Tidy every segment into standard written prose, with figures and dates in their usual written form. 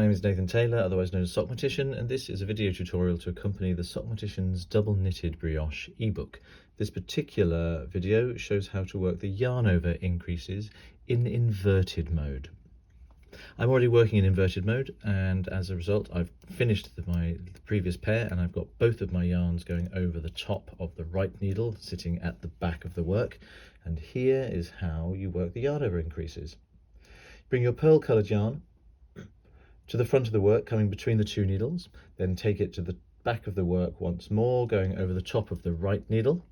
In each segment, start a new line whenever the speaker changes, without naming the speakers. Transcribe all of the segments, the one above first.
name is Nathan Taylor, otherwise known as Sockmatician, and this is a video tutorial to accompany the Sockmatician's double knitted brioche ebook. This particular video shows how to work the Yarnover increases in inverted mode. I'm already working in inverted mode, and as a result I've finished the previous pair, and I've got both of my yarns going over the top of the right needle sitting at the back of the work. And here is how you work the Yarnover increases. Bring your pearl coloured yarn to the front of the work, coming between the two needles, then take it to the back of the work once more, going over the top of the right needle.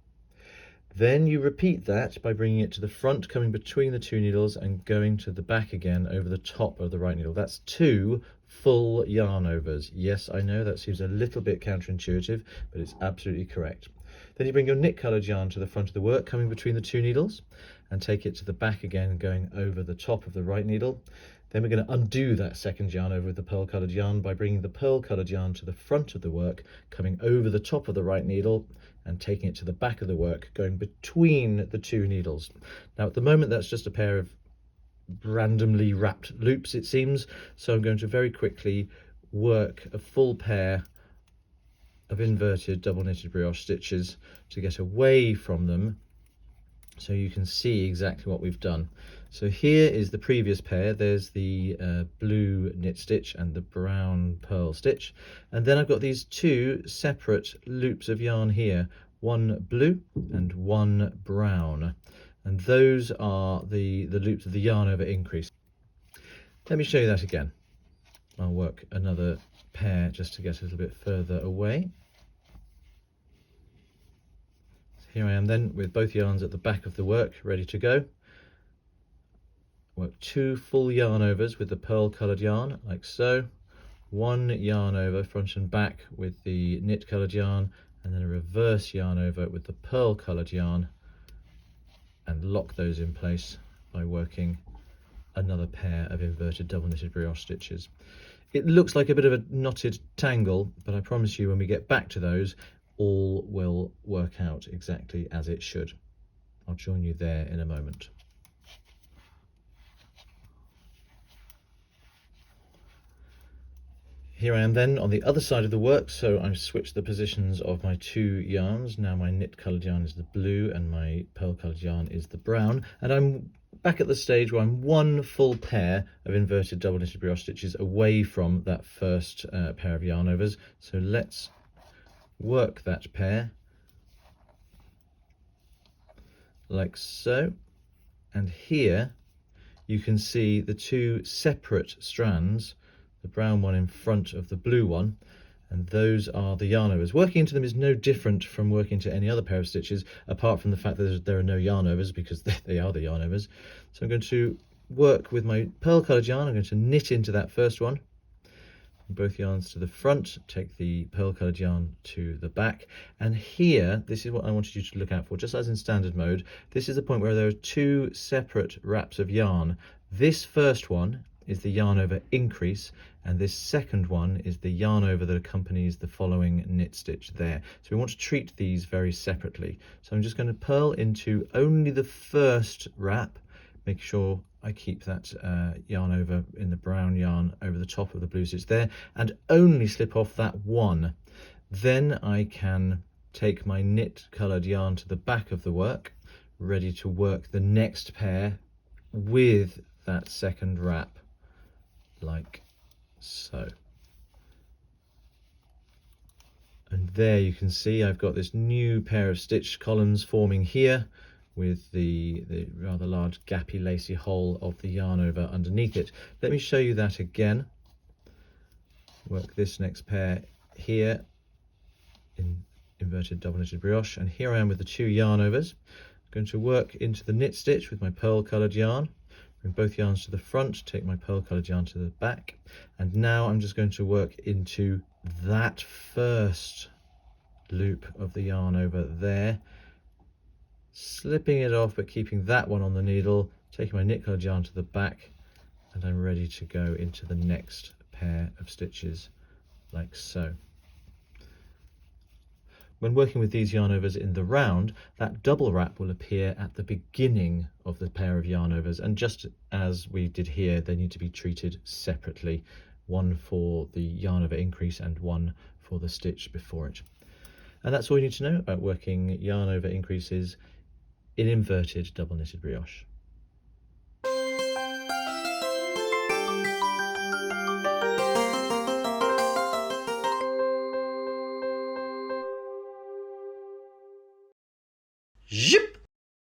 Then you repeat that by bringing it to the front, coming between the two needles, and going to the back again over the top of the right needle. That's 2 full yarn overs. Yes, I know that seems a little bit counterintuitive, but it's absolutely correct. Then you bring your knit coloured yarn to the front of the work, coming between the two needles, and take it to the back again, going over the top of the right needle. Then we're going to undo that second yarn over with the pearl coloured yarn by bringing the pearl coloured yarn to the front of the work, coming over the top of the right needle and taking it to the back of the work, going between the two needles. Now at the moment that's just a pair of randomly wrapped loops, it seems, so I'm going to very quickly work a full pair of inverted double knitted brioche stitches to get away from them, so you can see exactly what we've done. So here is the previous pair. There's the blue knit stitch and the brown pearl stitch, and then I've got these 2 separate loops of yarn here, one blue and one brown, and those are the loops of the Yarnover increase. Let me show you that again. I'll work another pair just to get a little bit further away. Here I am then with both yarns at the back of the work, ready to go. Work 2 full yarn overs with the pearl coloured yarn, like so. 1 yarn over front and back with the knit coloured yarn, and then a reverse yarn over with the pearl coloured yarn, and lock those in place by working another pair of inverted double knitted brioche stitches. It looks like a bit of a knotted tangle, but I promise you when we get back to those, all will work out exactly as it should. I'll join you there in a moment. Here I am then on the other side of the work, so I've switched the positions of my 2 yarns. Now my knit coloured yarn is the blue and my pearl coloured yarn is the brown, and I'm back at the stage where I'm 1 full pair of inverted double knitted brioche stitches away from that first pair of yarn overs. So let's work that pair like so, and here you can see the 2 separate strands, the brown one in front of the blue one, and those are the yarn overs. Working into them is no different from working into any other pair of stitches, apart from the fact that there are no yarn overs, because they are the yarn overs. So I'm going to work with my pearl coloured yarn. I'm going to knit into that first one, both yarns to the front, take the pearl coloured yarn to the back, and here, this is what I wanted you to look out for, just as in standard mode. This is the point where there are 2 separate wraps of yarn. This first one is the Yarnover increase, and this second one is the Yarnover that accompanies the following knit stitch there. So we want to treat these very separately. So I'm just going to purl into only the first wrap, make sure I keep that yarn over in the brown yarn over the top of the blue stitch there, and only slip off that one. Then I can take my knit coloured yarn to the back of the work, ready to work the next pair with that second wrap, like so. And there you can see I've got this new pair of stitch columns forming here, with the rather large gappy lacy hole of the yarn over underneath it. Let me show you that again. Work this next pair here in inverted double knitted brioche, and here I am with the 2 yarn overs. I'm going to work into the knit stitch with my pearl coloured yarn, bring both yarns to the front, take my pearl coloured yarn to the back, and now I'm just going to work into that first loop of the yarn over there, slipping it off but keeping that one on the needle, taking my knit coloured yarn to the back, and I'm ready to go into the next pair of stitches like so. When working with these yarn overs in the round, that double wrap will appear at the beginning of the pair of yarn overs, and just as we did here, they need to be treated separately one for the yarn over increase and one for the stitch before it. And that's all you need to know about working yarn over increases in inverted double knitted brioche. Zip!